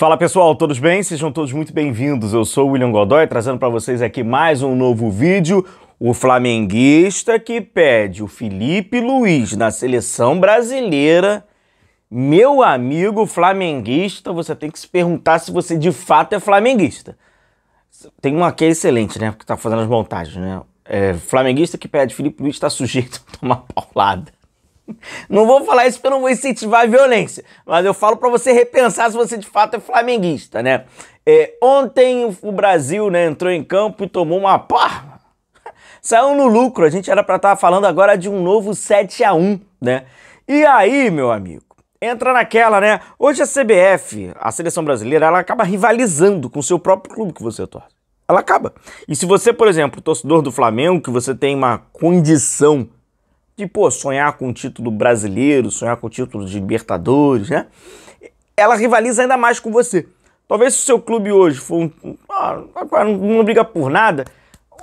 Fala pessoal, todos bem? Sejam todos muito bem-vindos. Eu sou o William Godoy, trazendo para vocês aqui mais um novo vídeo. O flamenguista que pede o Felipe Luiz na seleção brasileira. Meu amigo flamenguista, você tem que se perguntar se você de fato é flamenguista. Tem uma que é excelente, né? Que tá fazendo as montagens, né? Flamenguista que pede Felipe Luiz está sujeito a tomar paulada. Não vou falar isso porque eu não vou incentivar a violência, mas eu falo pra você repensar se você de fato é flamenguista, né? Ontem o Brasil, né, entrou em campo e tomou uma porra. Saiu no lucro, a gente era pra estar falando agora de um novo 7-1, né? E aí, meu amigo, entra naquela, né? Hoje a CBF, a seleção brasileira, ela acaba rivalizando com o seu próprio clube que você torce. Ela acaba. E se você, por exemplo, torcedor do Flamengo, que você tem uma condição de, sonhar com o título brasileiro, sonhar com o título de Libertadores, né? Ela rivaliza ainda mais com você. Talvez se o seu clube hoje for não briga por nada,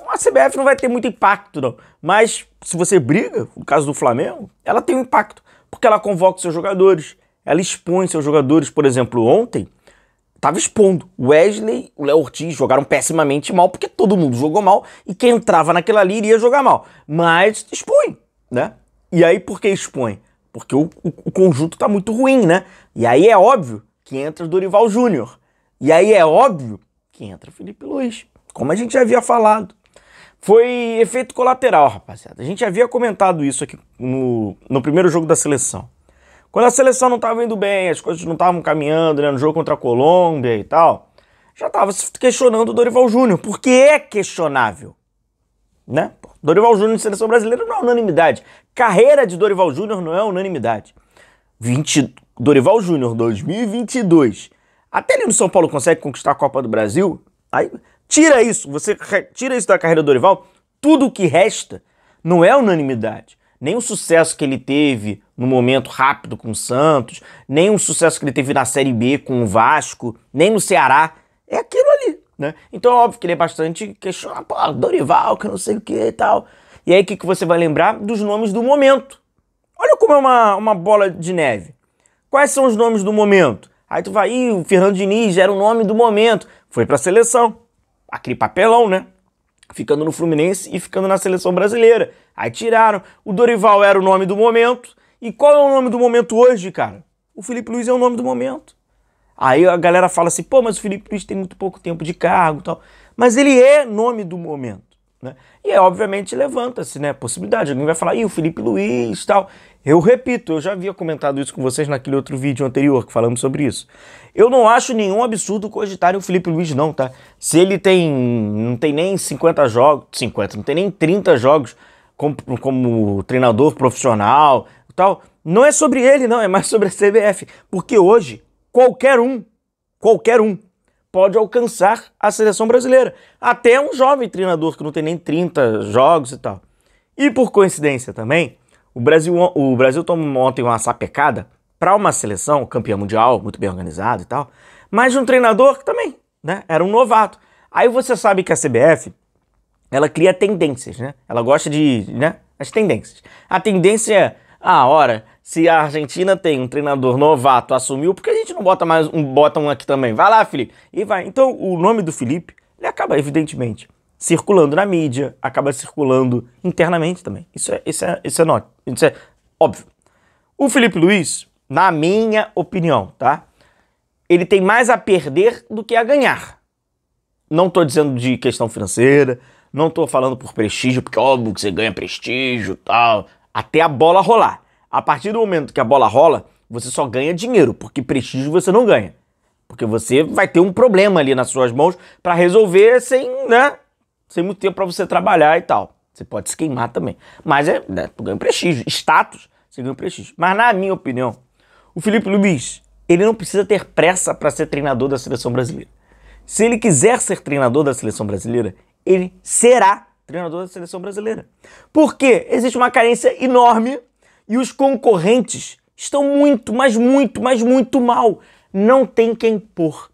a CBF não vai ter muito impacto, não. Mas se você briga, no caso do Flamengo, ela tem um impacto, porque ela convoca seus jogadores, ela expõe seus jogadores. Por exemplo, ontem, tava expondo. O Wesley, o Léo Ortiz jogaram pessimamente mal, porque todo mundo jogou mal, e quem entrava naquela ali iria jogar mal. Mas expõe, né? E aí por que expõe? Porque o conjunto tá muito ruim, né? E aí é óbvio que entra Dorival Júnior. E aí é óbvio que entra Felipe Luiz, como a gente já havia falado. Foi efeito colateral, rapaziada. A gente já havia comentado isso aqui no primeiro jogo da seleção. Quando a seleção não tava indo bem, as coisas não estavam caminhando, né, no jogo contra a Colômbia e tal, já tava se questionando o Dorival Júnior, porque é questionável, né? Dorival Júnior em seleção brasileira não é unanimidade. Carreira de Dorival Júnior não é unanimidade. Dorival Júnior 2022. Até ele no São Paulo consegue conquistar a Copa do Brasil. Aí tira isso, você tira isso da carreira do Dorival, tudo o que resta não é unanimidade. Nem o sucesso que ele teve no momento rápido com o Santos, nem o sucesso que ele teve na Série B com o Vasco, nem no Ceará. É aquilo ali, né? Então é óbvio que ele é bastante questionado. Pô, Dorival, que eu não sei o que e tal. E aí o que você vai lembrar? Dos nomes do momento. Olha como é uma bola de neve. Quais são os nomes do momento? Aí tu vai, o Fernando Diniz era o nome do momento. Foi pra seleção. Aquele papelão, né? Ficando no Fluminense e ficando na seleção brasileira. Aí tiraram. O Dorival era o nome do momento. E qual é o nome do momento hoje, cara? O Felipe Luiz é o nome do momento. Aí a galera fala assim, pô, mas o Felipe Luiz tem muito pouco tempo de cargo e tal. Mas ele é nome do momento, né? E obviamente levanta-se, né, a possibilidade. Alguém vai falar, o Felipe Luiz e tal. Eu repito, eu já havia comentado isso com vocês naquele outro vídeo anterior que falamos sobre isso. Eu não acho nenhum absurdo cogitarem o Felipe Luiz não, tá? Se ele não tem nem 50 jogos, não tem nem 30 jogos como treinador profissional e tal, não é sobre ele não, é mais sobre a CBF. Porque hoje, qualquer um pode alcançar a seleção brasileira. Até um jovem treinador que não tem nem 30 jogos e tal. E por coincidência também, o Brasil tomou ontem uma sapecada para uma seleção, campeã mundial, muito bem organizada e tal, mas de um treinador que também, né, era um novato. Aí você sabe que a CBF, ela cria tendências, né? Ela gosta as tendências. A tendência é, se a Argentina tem um treinador novato, assumiu, por que a gente não bota um aqui também? Vai lá, Felipe. E vai. Então, o nome do Felipe, ele acaba, evidentemente, circulando na mídia, acaba circulando internamente também. Isso é óbvio. O Felipe Luiz, na minha opinião, tá? Ele tem mais a perder do que a ganhar. Não tô dizendo de questão financeira, não tô falando por prestígio, porque óbvio que você ganha prestígio e tal, até a bola rolar. A partir do momento que a bola rola, você só ganha dinheiro, porque prestígio você não ganha. Porque você vai ter um problema ali nas suas mãos para resolver sem muito tempo para você trabalhar e tal. Você pode se queimar também. Mas tu ganha prestígio. Status, você ganha prestígio. Mas na minha opinião, o Felipe Luiz, ele não precisa ter pressa para ser treinador da seleção brasileira. Se ele quiser ser treinador da seleção brasileira, ele será treinador da seleção brasileira. Por quê? Existe uma carência enorme e os concorrentes estão muito mal. Não tem quem pôr.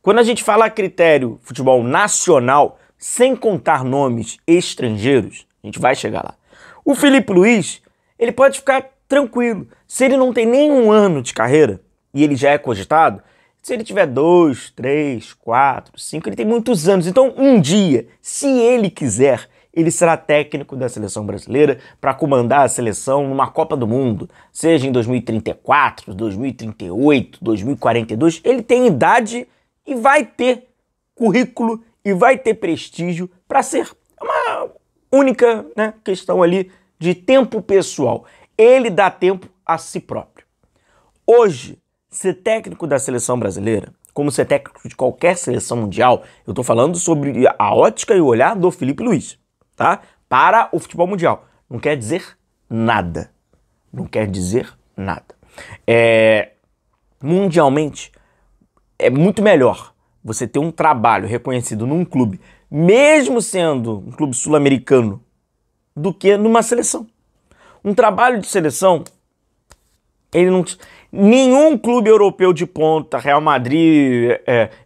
Quando a gente fala critério futebol nacional, sem contar nomes estrangeiros, a gente vai chegar lá. O Felipe Luiz, ele pode ficar tranquilo. Se ele não tem nem um ano de carreira e ele já é cogitado, Se ele tiver 2, 3, 4, 5, ele tem muitos anos. Então, um dia, se ele quiser, ele será técnico da seleção brasileira para comandar a seleção numa Copa do Mundo, seja em 2034, 2038, 2042. Ele tem idade e vai ter currículo e vai ter prestígio para ser. É uma única, né, questão ali de tempo pessoal. Ele dá tempo a si próprio. Hoje, ser técnico da seleção brasileira, como ser técnico de qualquer seleção mundial, eu tô falando sobre a ótica e o olhar do Filipe Luís, tá? Para o futebol mundial. Não quer dizer nada. Não quer dizer nada. Mundialmente, é muito melhor você ter um trabalho reconhecido num clube, mesmo sendo um clube sul-americano, do que numa seleção. Um trabalho de seleção, ele não... Nenhum clube europeu de ponta, Real Madrid,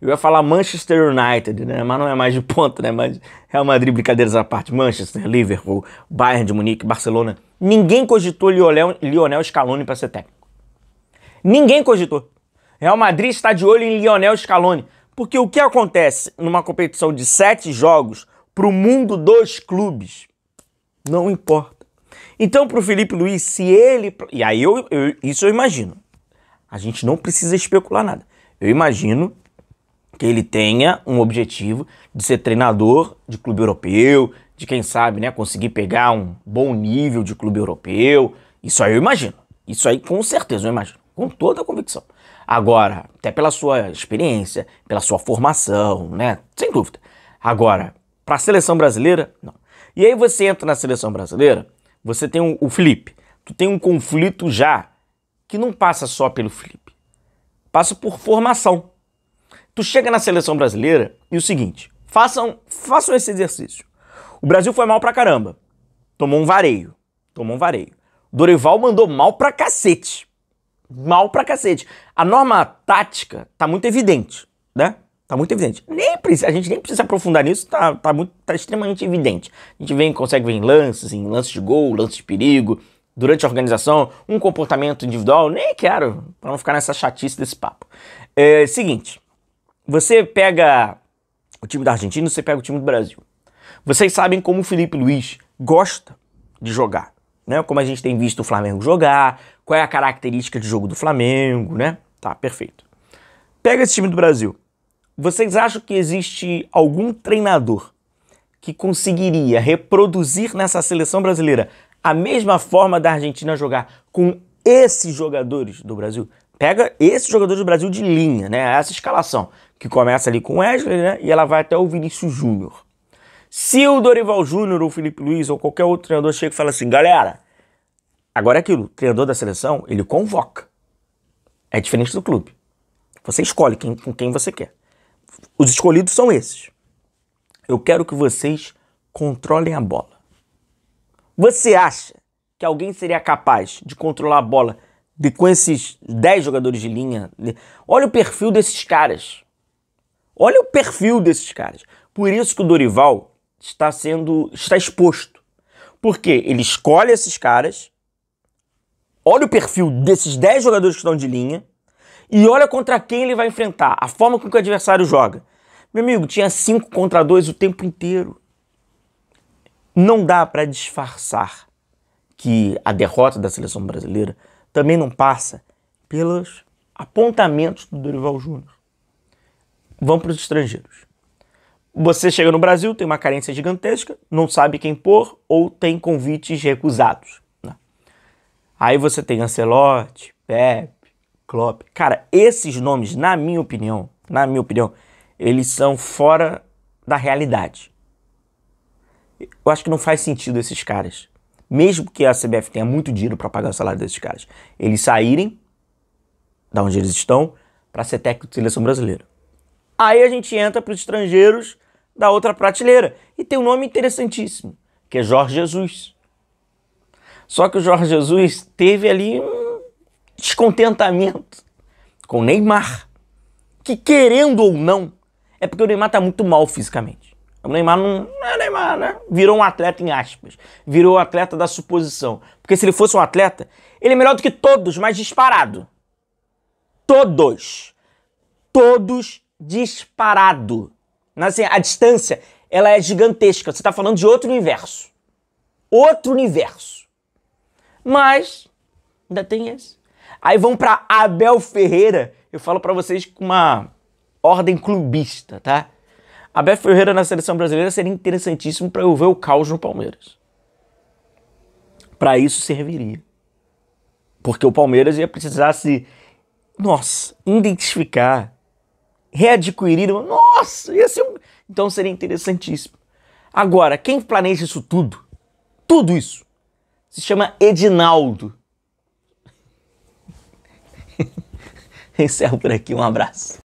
eu ia falar Manchester United, né? Mas não é mais de ponta, né? Mas Real Madrid, brincadeiras à parte, Manchester, Liverpool, Bayern de Munique, Barcelona. Ninguém cogitou Lionel Scaloni para ser técnico. Ninguém cogitou. Real Madrid está de olho em Lionel Scaloni. Porque o que acontece numa competição de 7 jogos para o mundo dos clubes não importa. Então, para o Filipe Luís, se ele... E aí, isso eu imagino. A gente não precisa especular nada. Eu imagino que ele tenha um objetivo de ser treinador de clube europeu, de quem sabe, né, conseguir pegar um bom nível de clube europeu. Isso aí eu imagino. Isso aí com certeza eu imagino. Com toda a convicção. Agora, até pela sua experiência, pela sua formação, né? Sem dúvida. Agora, para a seleção brasileira, não. E aí você entra na seleção brasileira, você tem o Felipe. Tu tem um conflito já que não passa só pelo Felipe. Passa por formação. Tu chega na seleção brasileira e o seguinte, façam esse exercício. O Brasil foi mal pra caramba. Tomou um vareio. Dorival mandou mal pra cacete. Mal pra cacete. A norma tática tá muito evidente, né? Tá muito evidente. A gente nem precisa aprofundar nisso, tá extremamente evidente. A gente consegue ver em lances de gol, lances de perigo, durante a organização, um comportamento individual, nem quero, para não ficar nessa chatice desse papo. Seguinte, você pega o time da Argentina e você pega o time do Brasil. Vocês sabem como o Filipe Luís gosta de jogar, né? Como a gente tem visto o Flamengo jogar, qual é a característica de jogo do Flamengo, né? Tá, perfeito. Pega esse time do Brasil. Vocês acham que existe algum treinador que conseguiria reproduzir nessa seleção brasileira a mesma forma da Argentina jogar com esses jogadores do Brasil? Pega esses jogadores do Brasil de linha, né? Essa escalação, que começa ali com o Wesley, né? E ela vai até o Vinícius Júnior. Se o Dorival Júnior ou o Filipe Luís ou qualquer outro treinador chega e fala assim, galera, agora é aquilo, o treinador da seleção, ele convoca. É diferente do clube. Você escolhe com quem você quer. Os escolhidos são esses. Eu quero que vocês controlem a bola. Você acha que alguém seria capaz de controlar a bola com esses 10 jogadores de linha? Olha o perfil desses caras. Olha o perfil desses caras. Por isso que o Dorival está exposto. Porque ele escolhe esses caras, olha o perfil desses 10 jogadores que estão de linha e olha contra quem ele vai enfrentar, a forma com que o adversário joga. Meu amigo, tinha 5 contra 2 o tempo inteiro. Não dá para disfarçar que a derrota da seleção brasileira também não passa pelos apontamentos do Dorival Júnior. Vamos para os estrangeiros. Você chega no Brasil, tem uma carência gigantesca, não sabe quem pôr ou tem convites recusados, né? Aí você tem Ancelotti, Pepe, Klopp. Cara, esses nomes, na minha opinião, eles são fora da realidade. Eu acho que não faz sentido esses caras, mesmo que a CBF tenha muito dinheiro para pagar o salário desses caras, eles saírem da onde eles estão para ser técnico de seleção brasileira. Aí a gente entra para os estrangeiros da outra prateleira. E tem um nome interessantíssimo, que é Jorge Jesus. Só que o Jorge Jesus teve ali um descontentamento com o Neymar, que querendo ou não, é porque o Neymar tá muito mal fisicamente. O Neymar não é Neymar, né? Virou um atleta em aspas. Virou um atleta da suposição. Porque se ele fosse um atleta, ele é melhor do que todos, mas disparado. Todos. Todos disparado. Assim, a distância, ela é gigantesca. Você tá falando de outro universo. Outro universo. Mas, ainda tem esse. Aí vão pra Abel Ferreira. Eu falo pra vocês com uma ordem clubista, tá? Abel Ferreira na seleção brasileira seria interessantíssimo pra eu ver o caos no Palmeiras. Pra isso serviria. Porque o Palmeiras ia precisar se, identificar, readquirir. Nossa, ia ser Então seria interessantíssimo. Agora, quem planeja isso tudo, isso, se chama Edinaldo. Encerro por aqui, um abraço.